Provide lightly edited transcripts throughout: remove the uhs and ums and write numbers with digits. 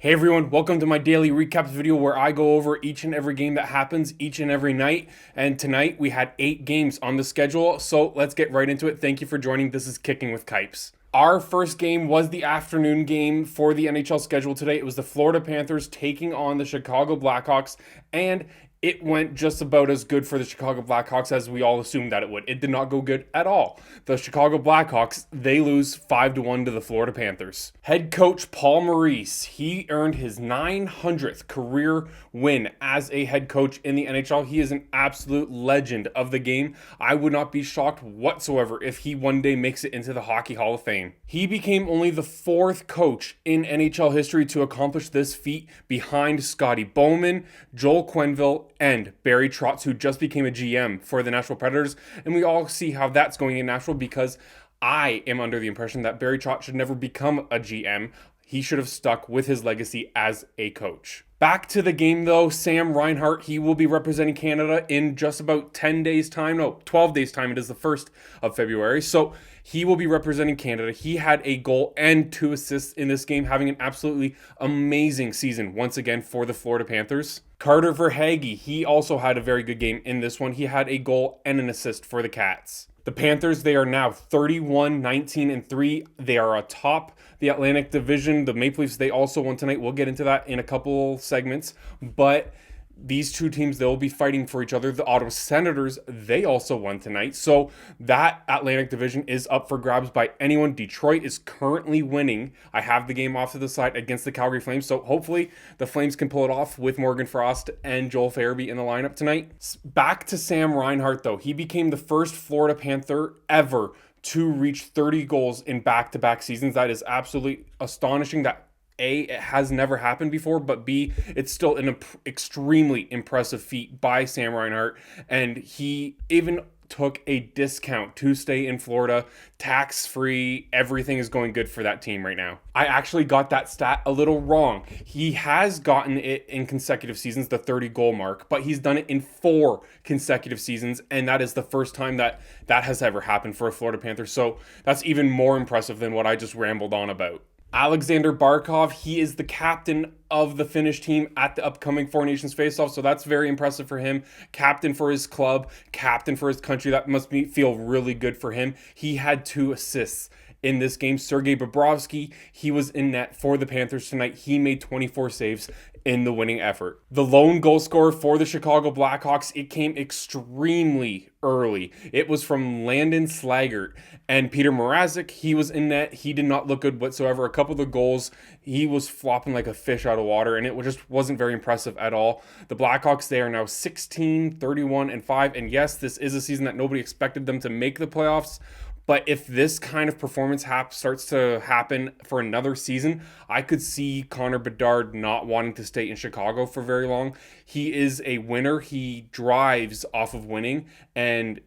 Hey everyone, welcome to my daily recaps video where I go over each and every game that happens each and every night. And tonight we had 8 games on the schedule, so let's get right into it. Thank you for joining. This is Kicking with Kipes. Our first game was the afternoon game for the NHL schedule today. It was the Florida Panthers taking on the Chicago Blackhawks, and it went just about as good for the Chicago Blackhawks as we all assumed that it would. It did not go good at all. The Chicago Blackhawks, they lose 5-1 to the Florida Panthers. Head coach Paul Maurice, he earned his 900th career win as a head coach in the NHL. He is an absolute legend of the game. I would not be shocked whatsoever if he one day makes it into the Hockey Hall of Fame. He became only the 4th coach in NHL history to accomplish this feat behind Scotty Bowman, Joel Quenneville, and Barry Trotz, who just became a GM for the Nashville Predators. And we all see how that's going in Nashville because I am under the impression that Barry Trotz should never become a GM. He should have stuck with his legacy as a coach. Back to the game though, Sam Reinhart, he will be representing Canada in just about 10 days time. No, 12 days time. It is the 1st of February. So he will be representing Canada. He had a goal and 2 assists in this game, having an absolutely amazing season once again for the Florida Panthers. Carter Verhaeghe, he also had a very good game in this one. He had a goal and an assist for the Cats. The Panthers, they are now 31-19-3. They are atop the Atlantic Division. The Maple Leafs, they also won tonight. We'll get into that in a couple segments. But these two teams, they'll be fighting for each other. The Ottawa Senators, they also won tonight. So that Atlantic Division is up for grabs by anyone. Detroit is currently winning. I have the game off to the side against the Calgary Flames. So hopefully the Flames can pull it off with Morgan Frost and Joel Farabee in the lineup tonight. Back to Sam Reinhart, though. He became the first Florida Panther ever to reach 30 goals in back-to-back seasons. That is absolutely astonishing. That A, it has never happened before, but B, it's still an extremely impressive feat by Sam Reinhart, and he even took a discount to stay in Florida, tax-free. Everything is going good for that team right now. I actually got that stat a little wrong. He has gotten it in consecutive seasons, the 30 goal mark, but he's done it in 4 consecutive seasons, and that is the first time that has ever happened for a Florida Panther, so that's even more impressive than what I just rambled on about. Alexander Barkov, he is the captain of the Finnish team at the upcoming Four Nations Faceoff, so that's very impressive for him. Captain for his club, captain for his country. That must feel really good for him. He had 2 assists in this game. Sergei Bobrovsky, he was in net for the Panthers tonight. He made 24 saves in the winning effort. The lone goal scorer for the Chicago Blackhawks, it came extremely early. It was from Landon Slaggert, and Peter Mrazek, he was in net. He did not look good whatsoever. A couple of the goals, he was flopping like a fish out of water, and it just wasn't very impressive at all. The Blackhawks, they are now 16-31-5, and yes, this is a season that nobody expected them to make the playoffs. But if this kind of performance starts to happen for another season, I could see Connor Bedard not wanting to stay in Chicago for very long. He is a winner. He drives off of winning, and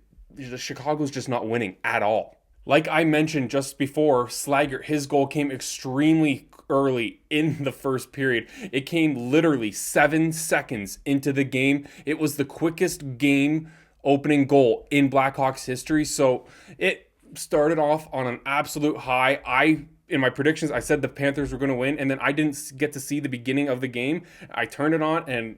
Chicago's just not winning at all. Like I mentioned just before, Slaggert, his goal came extremely early in the first period. It came literally 7 seconds into the game. It was the quickest game opening goal in Blackhawks history, so it started off on an absolute high. In my predictions, I said the Panthers were going to win, and then I didn't get to see the beginning of the game. I turned it on, and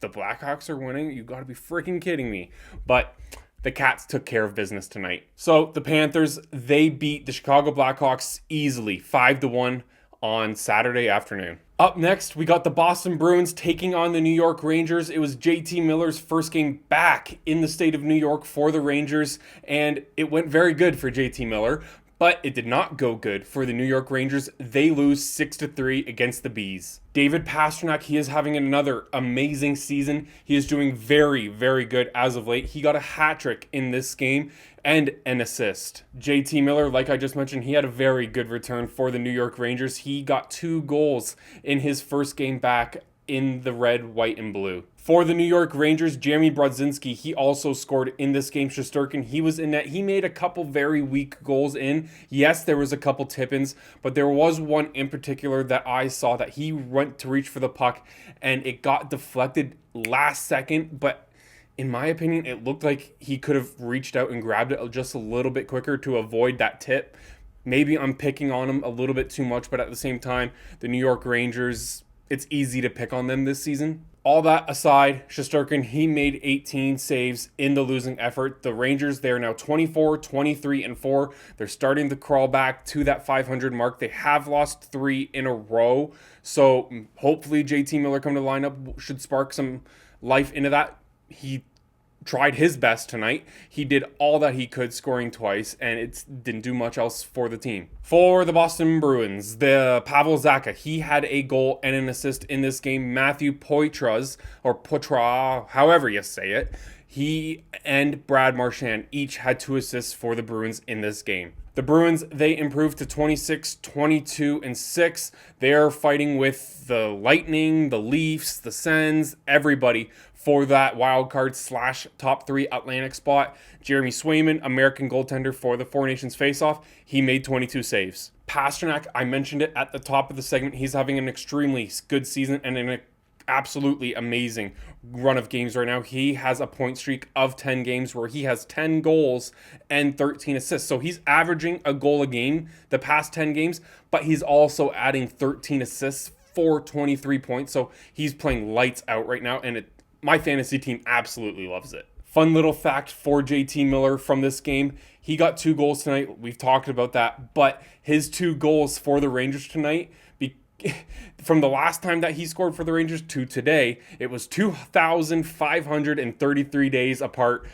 the Blackhawks are winning. You got to be freaking kidding me. But the Cats took care of business tonight. So the Panthers, they beat the Chicago Blackhawks easily, 5-1 on Saturday afternoon. Up next, we got the Boston Bruins taking on the New York Rangers. It was JT Miller's first game back in the state of New York for the Rangers, and it went very good for JT Miller, but it did not go good for the New York Rangers. They lose 6-3 against the Bees. David Pastrnak, he is having another amazing season. He is doing very, very good as of late. He got a hat trick in this game and an assist. JT Miller, like I just mentioned, he had a very good return for the New York Rangers. He got 2 goals in his first game back in the red, white, and blue. For the New York Rangers, Jeremy Brodzinski, he also scored in this game. Shesterkin, he was in net. He made a couple very weak goals in. Yes, there was a couple tip-ins, but there was one in particular that I saw that he went to reach for the puck, and it got deflected last second, but in my opinion, it looked like he could have reached out and grabbed it just a little bit quicker to avoid that tip. Maybe I'm picking on him a little bit too much, but at the same time, the New York Rangers, it's easy to pick on them this season. All that aside, Shesterkin, he made 18 saves in the losing effort. The Rangers, they're now 24, 23, and 4. They're starting to crawl back to that 500 mark. They have lost 3 in a row. So hopefully JT Miller coming to the lineup should spark some life into that. He tried his best tonight. He did all that he could, scoring twice, and it didn't do much else for the team. For the Boston Bruins, the Pavel Zacha, he had a goal and an assist in this game. Matthew Poitras, or Poitras, however you say it, he and Brad Marchand each had 2 assists for the Bruins in this game. The Bruins, they improved to 26, 22, and 6. They are fighting with the Lightning, the Leafs, the Sens, everybody for that wild card / top 3 Atlantic spot. Jeremy Swayman, American goaltender for the Four Nations faceoff, he made 22 saves. Pastrnak, I mentioned it at the top of the segment, he's having an extremely good season and an absolutely amazing run of games right now. He has a point streak of 10 games where he has 10 goals and 13 assists. So he's averaging a goal a game the past 10 games, but he's also adding 13 assists for 23 points. So he's playing lights out right now, and my fantasy team absolutely loves it. Fun little fact for JT Miller from this game. He got 2 goals tonight. We've talked about that, but his 2 goals for the Rangers tonight, from the last time that he scored for the Rangers to today, it was 2,533 days apart.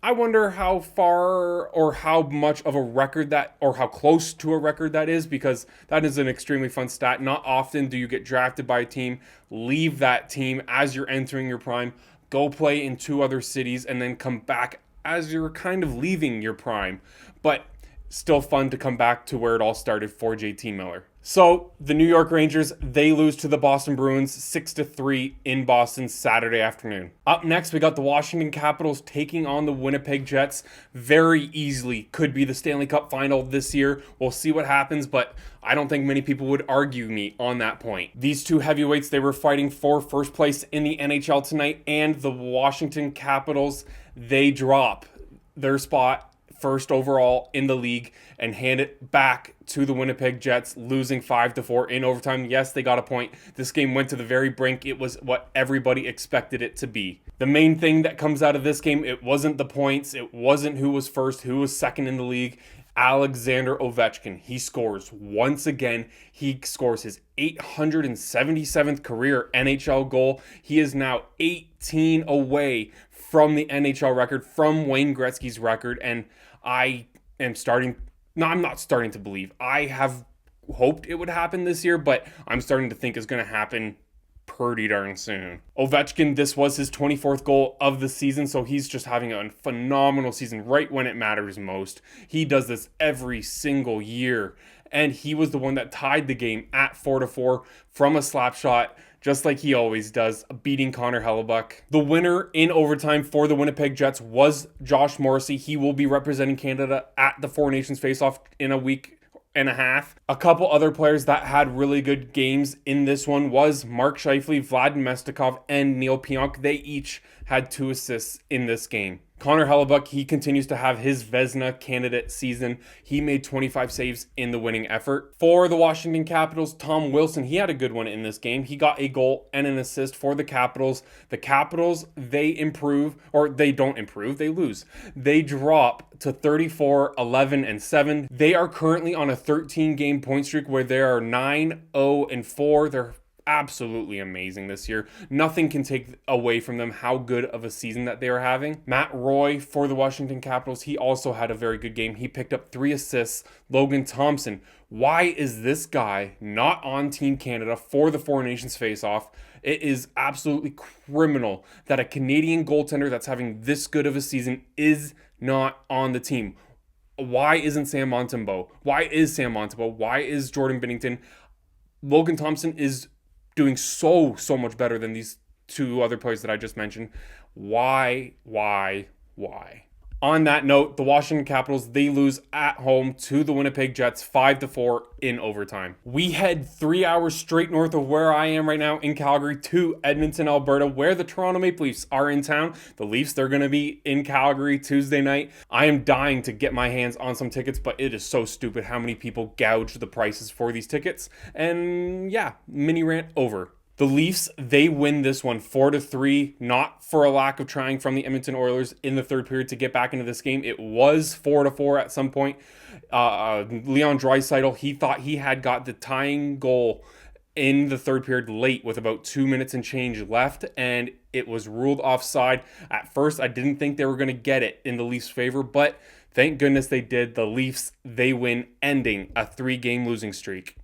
I wonder how far or how much of a record that, or how close to a record that is, because that is an extremely fun stat. Not often do you get drafted by a team, leave that team as you're entering your prime, go play in 2 other cities, and then come back as you're kind of leaving your prime. But still fun to come back to where it all started for JT Miller. So the New York Rangers, they lose to the Boston Bruins 6-3 in Boston Saturday afternoon. Up next, we got the Washington Capitals taking on the Winnipeg Jets. Very easily could be the Stanley Cup final this year. We'll see what happens, but I don't think many people would argue me on that point. These 2 heavyweights, they were fighting for first place in the NHL tonight, and the Washington Capitals, they drop their spot first overall in the league and hand it back to the Winnipeg Jets, losing 5-4 in overtime. Yes, they got a point. This game went to the very brink. It was what everybody expected it to be. The main thing that comes out of this game, it wasn't the points. It wasn't who was first, who was second in the league. Alexander Ovechkin, he scores once again. He scores his 877th career NHL goal. He is now 18 away from the NHL record, from Wayne Gretzky's record, and I'm not starting to believe. I have hoped it would happen this year, but I'm starting to think it's going to happen pretty darn soon. Ovechkin, this was his 24th goal of the season, so he's just having a phenomenal season right when it matters most. He does this every single year, and he was the one that tied the game at 4-4 from a slap shot, just like he always does, beating Connor Hellebuyck. The winner in overtime for the Winnipeg Jets was Josh Morrissey. He will be representing Canada at the Four Nations face-off in a week and a half. A couple other players that had really good games in this one was Mark Scheifele, Vlad Mestikov, and Neil Pionk. They each had 2 assists in this game. Connor Hellebuyck, he continues to have his Vezina candidate season. He made 25 saves in the winning effort. For the Washington Capitals, Tom Wilson, he had a good one in this game. He got a goal and an assist for the Capitals. The Capitals, they improve, or they don't improve, they lose. They drop to 34, 11, and 7. They are currently on a 13-game point streak where they are 9, 0, and 4. They're absolutely amazing this year. Nothing can take away from them how good of a season that they are having. Matt Roy for the Washington Capitals, he also had a very good game. He picked up 3 assists. Logan Thompson, why is this guy not on Team Canada for the Four Nations face-off? It is absolutely criminal that a Canadian goaltender that's having this good of a season is not on the team. Why isn't Sam Montembeault? Why is Sam Montembeault? Why is Jordan Binnington? Logan Thompson is doing so much better than these 2 other players that I just mentioned. Why? On that note, the Washington Capitals, they lose at home to the Winnipeg Jets 5-4 in overtime. We head 3 hours straight north of where I am right now in Calgary to Edmonton, Alberta, where the Toronto Maple Leafs are in town. The Leafs, they're going to be in Calgary Tuesday night. I am dying to get my hands on some tickets, but it is so stupid how many people gouge the prices for these tickets. And yeah, mini rant over. The Leafs, they win this one 4-3, not for a lack of trying from the Edmonton Oilers in the third period to get back into this game. It was 4-4 at some point. Leon Draisaitl, he thought he had got the tying goal in the third period late with about 2 minutes and change left, and it was ruled offside. At first, I didn't think they were going to get it in the Leafs' favor, but thank goodness they did. The Leafs, they win, ending a 3-game losing streak.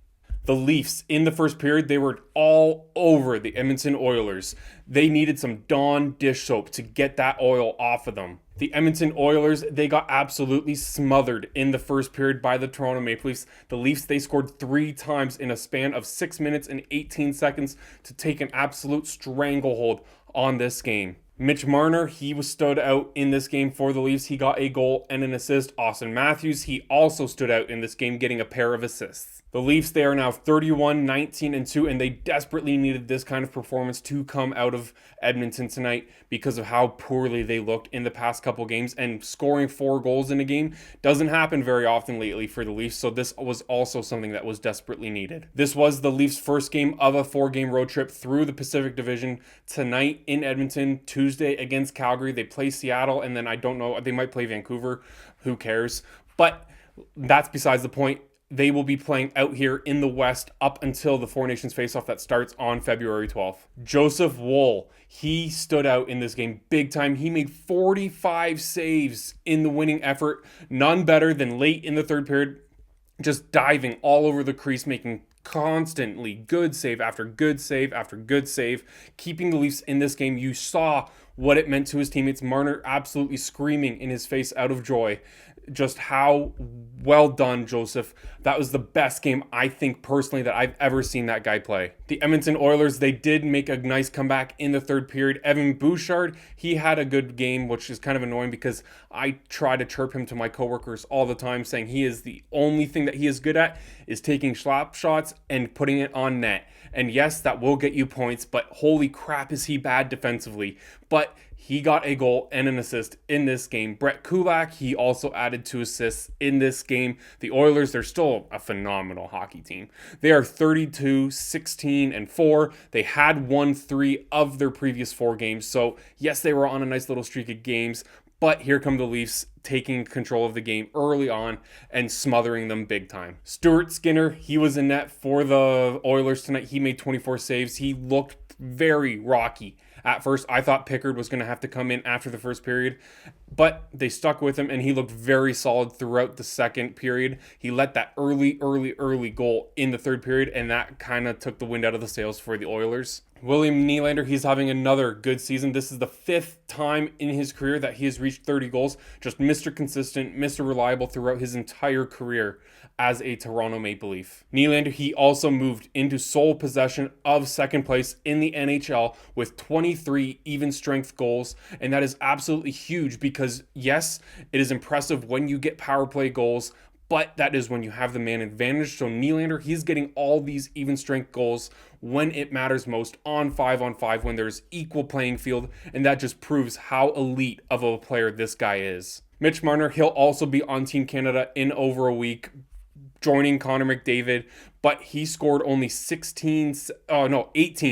The Leafs, in the first period, they were all over the Edmonton Oilers. They needed some Dawn dish soap to get that oil off of them. The Edmonton Oilers, they got absolutely smothered in the first period by the Toronto Maple Leafs. The Leafs, they scored 3 times in a span of 6 minutes and 18 seconds to take an absolute stranglehold on this game. Mitch Marner, he was stood out in this game for the Leafs. He got a goal and an assist. Austin Matthews, he also stood out in this game, getting a pair of assists. The Leafs, they are now 31-19-2, and they desperately needed this kind of performance to come out of Edmonton tonight because of how poorly they looked in the past couple games, and scoring 4 goals in a game doesn't happen very often lately for the Leafs, so this was also something that was desperately needed. This was the Leafs' first game of a 4-game road trip through the Pacific Division tonight in Edmonton, Tuesday against Calgary. They play Seattle, and then I don't know, they might play Vancouver. Who cares? But that's besides the point. They will be playing out here in the West up until the Four Nations faceoff that starts on February 12th. Joseph Woll, he stood out in this game big time. He made 45 saves in the winning effort. None better than late in the third period, just diving all over the crease, making constantly good save after good save after good save, keeping the Leafs in this game. You saw what it meant to his teammates. Marner absolutely screaming in his face out of joy. Just how well done, Joseph. That was the best game, I think, personally, that I've ever seen that guy play. The Edmonton Oilers, they did make a nice comeback in the third period. Evan Bouchard, he had a good game, which is kind of annoying because I try to chirp him to my coworkers all the time, saying he is the only thing that he is good at is taking slap shots and putting it on net. And yes, that will get you points, but holy crap, is he bad defensively. But he got a goal and an assist in this game. Brett Kulak, he also added 2 assists in this game. The Oilers, they're still a phenomenal hockey team. They are 32-16-4. They had won 3 of their previous 4 games. So yes, they were on a nice little streak of games. But here come the Leafs taking control of the game early on and smothering them big time. Stuart Skinner, he was in net for the Oilers tonight. He made 24 saves. He looked very rocky. At first, I thought Pickard was going to have to come in after the first period, but they stuck with him, and he looked very solid throughout the second period. He let that early goal in the third period, and that kind of took the wind out of the sails for the Oilers. William Nylander, he's having another good season. This is the 5th time in his career that he has reached 30 goals. Just Mr. Consistent, Mr. Reliable throughout his entire career as a Toronto Maple Leaf. Nylander, he also moved into sole possession of second place in the NHL with 23 even strength goals, and that is absolutely huge because, yes, it is impressive when you get power play goals, but that is when you have the man advantage. So Nylander, he's getting all these even strength goals when it matters most on 5-on-5, when there's equal playing field, and that just proves how elite of a player this guy is. Mitch Marner, he'll also be on Team Canada in over a week, joining Connor McDavid, but he scored only 18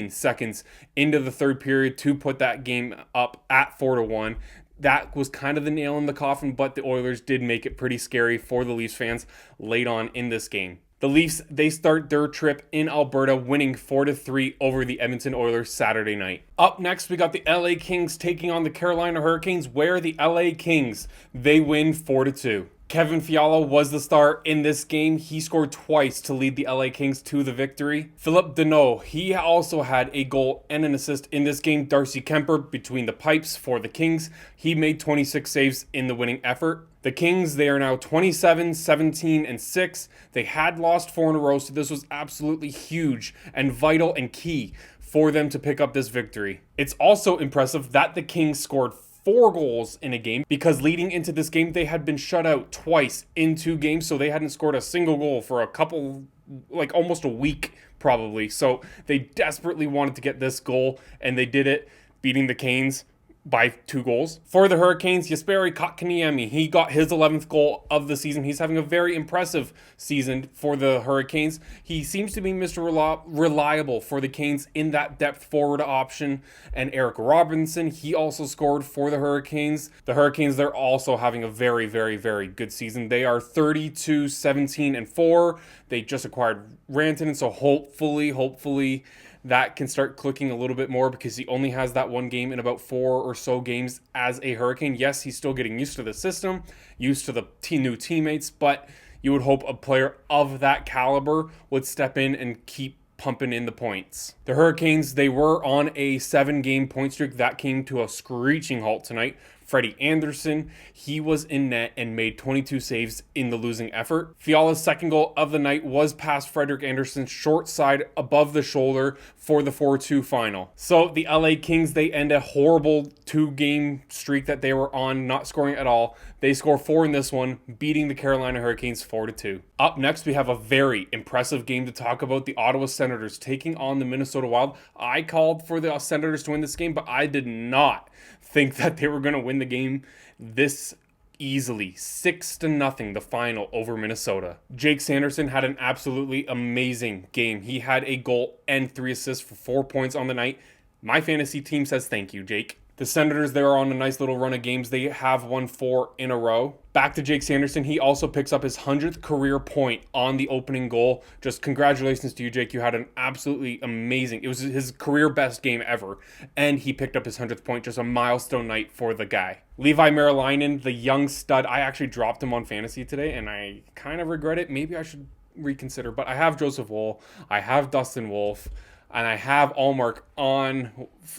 seconds into the third period to put that game up at 4-1. That was kind of the nail in the coffin, but the Oilers did make it pretty scary for the Leafs fans late on in this game. The Leafs, they start their trip in Alberta, winning 4-3 over the Edmonton Oilers Saturday night. Up next, we got the LA Kings taking on the Carolina Hurricanes, where the LA Kings, they win 4-2. Kevin Fiala was the star in this game. He scored twice to lead the LA Kings to the victory. Philip Deneau, he also had a goal and an assist in this game. Darcy Kemper between the pipes for the Kings. He made 26 saves in the winning effort. The Kings, they are now 27-17-6. They had lost 4 in a row, so this was absolutely huge and vital and key for them to pick up this victory. It's also impressive that the Kings scored 4 goals in a game, because leading into this game, they had been shut out twice in 2 games, so they hadn't scored a single goal for a couple, like almost a week probably. So they desperately wanted to get this goal, and they did it, beating the Canes by 2 goals. For the Hurricanes, Jesperi Kotkaniemi, he got his 11th goal of the season. He's having a very impressive season for the Hurricanes. He seems to be Mr. Reliable for the Canes in that depth forward option. And Eric Robinson, he also scored for the Hurricanes. The Hurricanes, they're also having a very, very, very good season. They are 32-17-4. They just acquired Rantanen, so hopefully that can start clicking a little bit more, because he only has that 1 game in about 4 or so games as a Hurricane. Yes, he's still getting used to the system, used to the new teammates, but you would hope a player of that caliber would step in and keep pumping in the points. The Hurricanes, they were on a 7-game point streak that came to a screeching halt tonight. Freddie Anderson, he was in net and made 22 saves in the losing effort. Fiala's second goal of the night was past Frederik Anderson's short side above the shoulder for the 4-2 final. So the LA Kings, they end a horrible 2-game streak that they were on, not scoring at all. They score 4 in this one, beating the Carolina Hurricanes 4-2. Up next, we have a very impressive game to talk about. The Ottawa Senators taking on the Minnesota Wild. I called for the Senators to win this game, but I did not think that they were going to win the game this easily. 6-0, the final over Minnesota. Jake Sanderson had an absolutely amazing game. He had a goal and 3 assists for 4 points on the night. My fantasy team says thank you, Jake. The Senators, they're on a nice little run of games. They have won 4 in a row. Back to Jake Sanderson. He also picks up his 100th career point on the opening goal. Just congratulations to you, Jake. You had an absolutely amazing, it was his career best game ever. And he picked up his 100th point. Just a milestone night for the guy. Levi Merilainen, the young stud. I actually dropped him on fantasy today, and I kind of regret it. Maybe I should reconsider. But I have Joseph Woll. I have Dustin Wolf. And I have Allmark on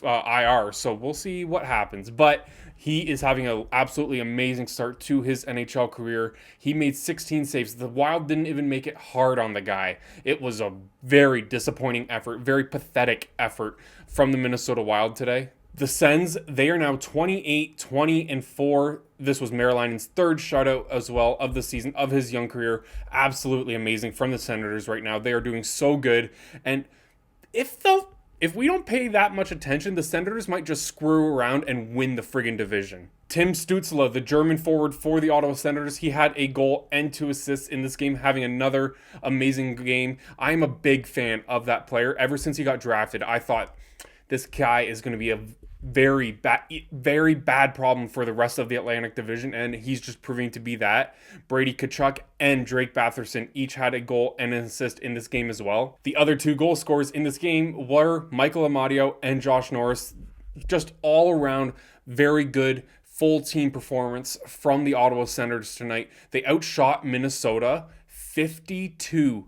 IR, so we'll see what happens. But he is having an absolutely amazing start to his NHL career. He made 16 saves. The Wild didn't even make it hard on the guy. It was a very disappointing effort, very pathetic effort from the Minnesota Wild today. The Sens, they are now 28-20-4. This was Merilainen's 3rd shutout as well of the season, of his young career. Absolutely amazing from the Senators right now. They are doing so good. And if we don't pay that much attention, the Senators might just screw around and win the friggin' division. Tim Stützle, the German forward for the Ottawa Senators, he had a goal and 2 assists in this game, having another amazing game. I'm a big fan of that player. Ever since he got drafted, I thought this guy is going to be a very bad problem for the rest of the Atlantic Division, and he's just proving to be that. Brady Tkachuk and Drake Batherson each had a goal and an assist in this game as well. The other 2 goal scorers in this game were Michael Amadio and Josh Norris. Just all around very good full team performance from the Ottawa Senators tonight. They outshot Minnesota 5-2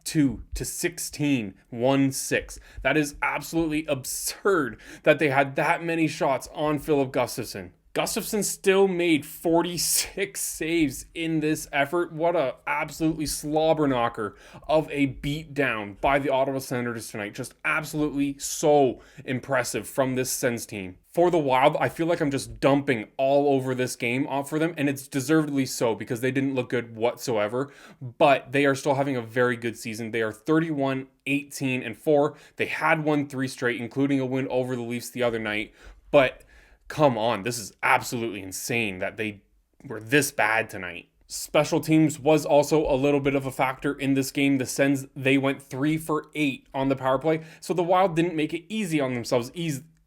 to 16-1-6. That is absolutely absurd that they had that many shots on Philip Gustafsson. Gustafsson still made 46 saves in this effort. What a absolutely slobber knocker of a beatdown by the Ottawa Senators tonight. Just absolutely so impressive from this Sens team. For the Wild, I feel like I'm just dumping all over this game off for them, and it's deservedly so because they didn't look good whatsoever, but they are still having a very good season. They are 31-18-4. They had won 3 straight, including a win over the Leafs the other night, but come on, this is absolutely insane that they were this bad tonight. Special teams was also a little bit of a factor in this game. The Sens, they went 3 for 8 on the power play, so the Wild didn't make it easy on themselves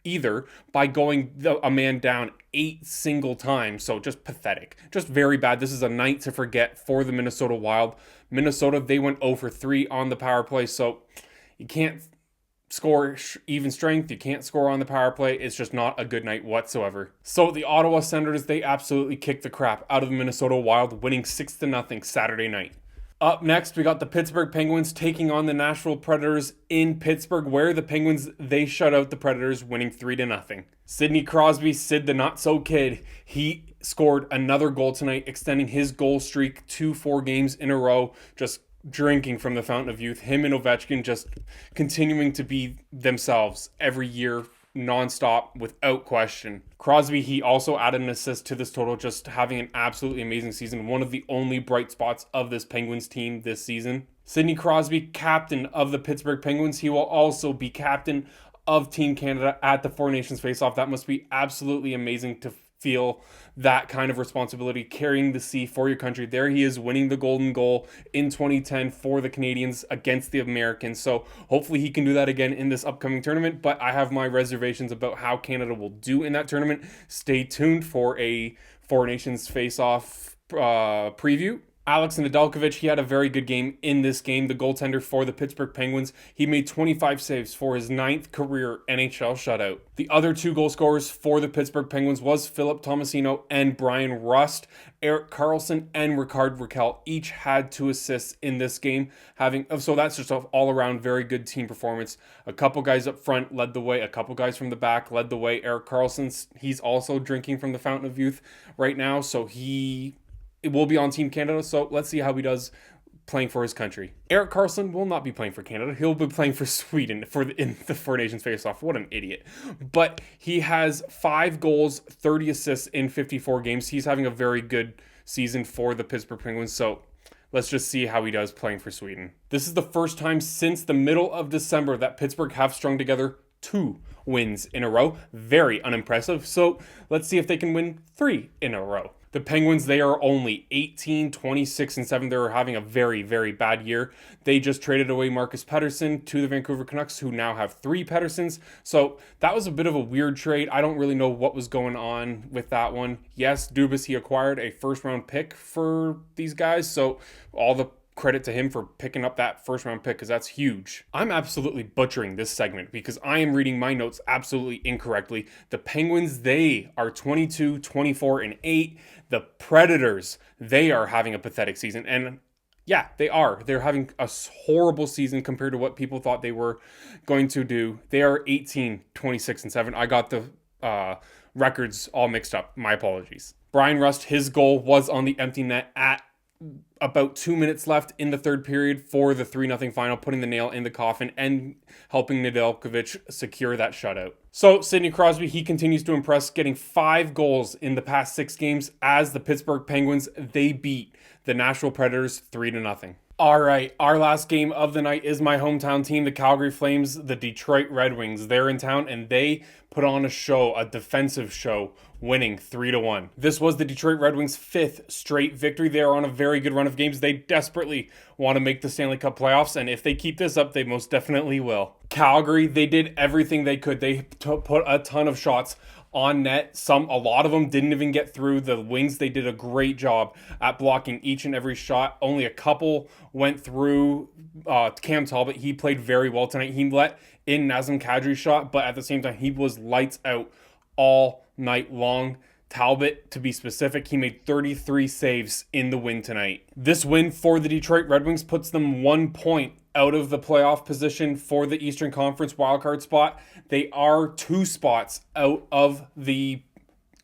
either by going a man down 8 single times. So just pathetic, just very bad. This is a night to forget for the Minnesota Wild. Minnesota, they went 0 for 3 on the power play, so you can't score even strength. You can't score on the power play. It's just not a good night whatsoever. So the Ottawa Senators, they absolutely kicked the crap out of the Minnesota Wild, winning 6-0 Saturday night. Up next, we got the Pittsburgh Penguins taking on the Nashville Predators in Pittsburgh, where the Penguins, they shut out the Predators, winning 3-0. Sidney Crosby, Sid the Not-So-Kid, he scored another goal tonight, extending his goal streak to 4 games in a row, just drinking from the fountain of youth. Him and Ovechkin just continuing to be themselves every year nonstop without question. Crosby, he also added an assist to this total, just having an absolutely amazing season. One of the only bright spots of this Penguins team this season. Sidney Crosby, captain of the Pittsburgh Penguins. He will also be captain of Team Canada at the Four Nations Face-Off. That must be absolutely amazing to feel that kind of responsibility, carrying the C for your country. There he is, winning the golden goal in 2010 for the Canadians against the Americans. So hopefully he can do that again in this upcoming tournament, but I have my reservations about how Canada will do in that tournament. Stay tuned for a Four Nations Face-Off preview. Alex Nedeljkovic, he had a very good game in this game. The goaltender for the Pittsburgh Penguins, he made 25 saves for his 9th career NHL shutout. The other 2 goal scorers for the Pittsburgh Penguins was Philip Tomasino and Brian Rust. Erik Karlsson and Rickard Rakell each had 2 assists in this game. So that's just an all-around very good team performance. A couple guys up front led the way. A couple guys from the back led the way. Erik Karlsson, he's also drinking from the fountain of youth right now, so it will be on Team Canada, so let's see how he does playing for his country. Erik Karlsson will not be playing for Canada. He'll be playing for Sweden in the Four Nations Face-Off. What an idiot. But he has 5 goals, 30 assists in 54 games. He's having a very good season for the Pittsburgh Penguins, so let's just see how he does playing for Sweden. This is the first time since the middle of December that Pittsburgh have strung together 2 wins in a row. Very unimpressive, so let's see if they can win 3 in a row. The Penguins, they are only 18, 26, and 7. They're having a very, very bad year. They just traded away Marcus Pettersson to the Vancouver Canucks, who now have 3 Petterssons. So that was a bit of a weird trade. I don't really know what was going on with that one. Yes, Dubas, he acquired a first-round pick for these guys, so all the credit to him for picking up that first round pick, because that's huge. I'm absolutely butchering this segment because I am reading my notes absolutely incorrectly. The Penguins, they are 22, 24, and 8. The Predators, they are having a pathetic season. And yeah, they are. They're having a horrible season compared to what people thought they were going to do. They are 18, 26, and 7. I got the records all mixed up. My apologies. Brian Rust, his goal was on the empty net at about 2 minutes left in the third period for the 3-0 final, putting the nail in the coffin and helping Nedeljkovic secure that shutout. So Sidney Crosby, he continues to impress, getting 5 goals in the past 6 games as the Pittsburgh Penguins, they beat the Nashville Predators 3-0. All right, our last game of the night is my hometown team, the Calgary Flames, the Detroit Red Wings. They're in town and they put on a show, a defensive show, winning 3-1. This was the Detroit Red Wings' 5th straight victory. They are on a very good run of games. They desperately want to make the Stanley Cup playoffs, and if they keep this up, they most definitely will. Calgary, they did everything they could. They put a ton of shots on net. A lot of them didn't even get through. The Wings, they did a great job at blocking each and every shot. Only a couple went through. Cam Talbot, he played very well tonight. He let in Nazem Kadri's shot, but at the same time, he was lights out all night long. Talbot, to be specific, he made 33 saves in the win tonight. This win for the Detroit Red Wings puts them 1 point out of the playoff position for the Eastern Conference wildcard spot. They are 2 spots out of the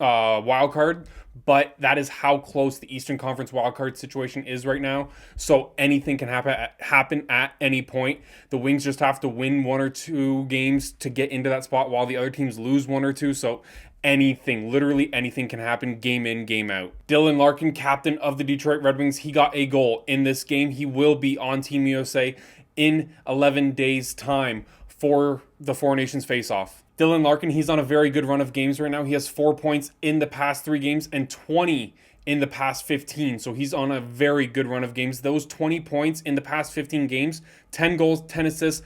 wildcard, but that is how close the Eastern Conference wildcard situation is right now. So anything can happen at any point. The Wings just have to win 1 or 2 games to get into that spot while the other teams lose 1 or 2. So literally anything can happen, game in, game out. Dylan Larkin, captain of the Detroit Red Wings, he got a goal in this game. He will be on Team USA in 11 days' time for the Four Nations Face-Off. Dylan Larkin, he's on a very good run of games right now. He has 4 points in the past 3 games and 20 in the past 15. So he's on a very good run of games. Those 20 points in the past 15 games, 10 goals, 10 assists,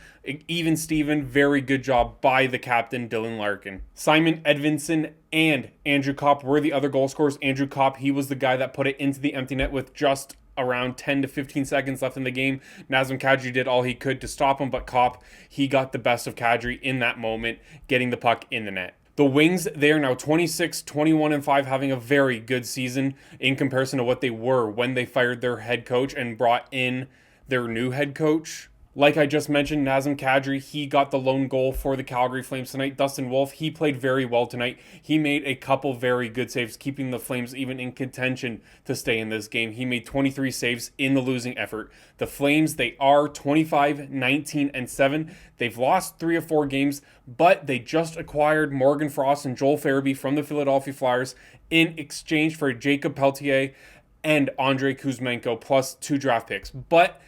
even Steven, very good job by the captain, Dylan Larkin. Simon Edvinsson and Andrew Kopp were the other goal scorers. Andrew Kopp, he was the guy that put it into the empty net with just around 10 to 15 seconds left in the game. Nazem Kadri did all he could to stop him, but Kopp, he got the best of Kadri in that moment, getting the puck in the net. The Wings, they are now 26, 21, and 5, having a very good season in comparison to what they were when they fired their head coach and brought in their new head coach. Like I just mentioned, Nazem Kadri, he got the lone goal for the Calgary Flames tonight. Dustin Wolf, he played very well tonight. He made a couple very good saves, keeping the Flames even in contention to stay in this game. He made 23 saves in the losing effort. The Flames, they are 25, 19, and 7. They've lost 3 of 4 games, but they just acquired Morgan Frost and Joel Farabee from the Philadelphia Flyers in exchange for Jacob Peltier and Andrei Kuzmenko plus 2 draft picks. But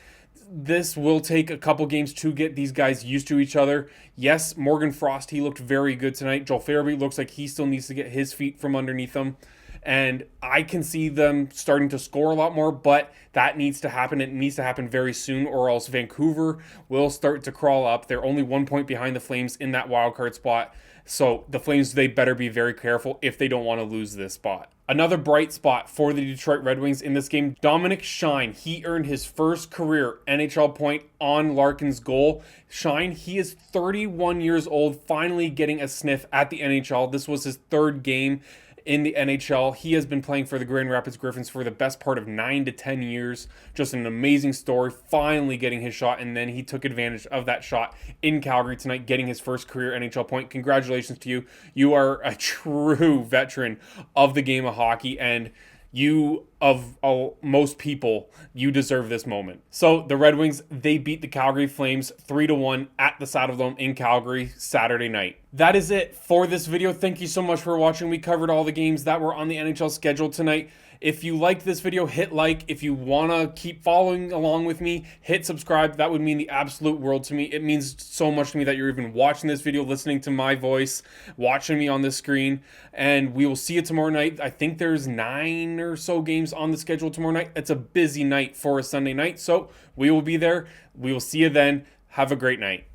this will take a couple games to get these guys used to each other. Yes, Morgan Frost, he looked very good tonight. Joel Farabee looks like he still needs to get his feet from underneath him. And I can see them starting to score a lot more, but that needs to happen. It needs to happen very soon, or else Vancouver will start to crawl up. They're only 1 point behind the Flames in that wild card spot. So the Flames, they better be very careful if they don't want to lose this spot. Another bright spot for the Detroit Red Wings in this game, Dominic Shine. He earned his first career NHL point on Larkin's goal. Shine, he is 31 years old, finally getting a sniff at the NHL. This was his 3rd game in the NHL. He has been playing for the Grand Rapids Griffins for the best part of 9 to 10 years. Just an amazing story, finally getting his shot, and then he took advantage of that shot in Calgary tonight, getting his first career NHL point. Congratulations to you. You are a true veteran of the game of hockey, and you, of most people, you deserve this moment. So the Red Wings, they beat the Calgary Flames 3-1 at the Saddledome in Calgary Saturday night. That is it for this video. Thank you so much for watching. We covered all the games that were on the NHL schedule tonight. If you liked this video, hit like. If you want to keep following along with me, hit subscribe. That would mean the absolute world to me. It means so much to me that you're even watching this video, listening to my voice, watching me on this screen. And we will see you tomorrow night. I think there's 9 or so games on the schedule tomorrow night. It's a busy night for a Sunday night, so we will be there. We will see you then. Have a great night.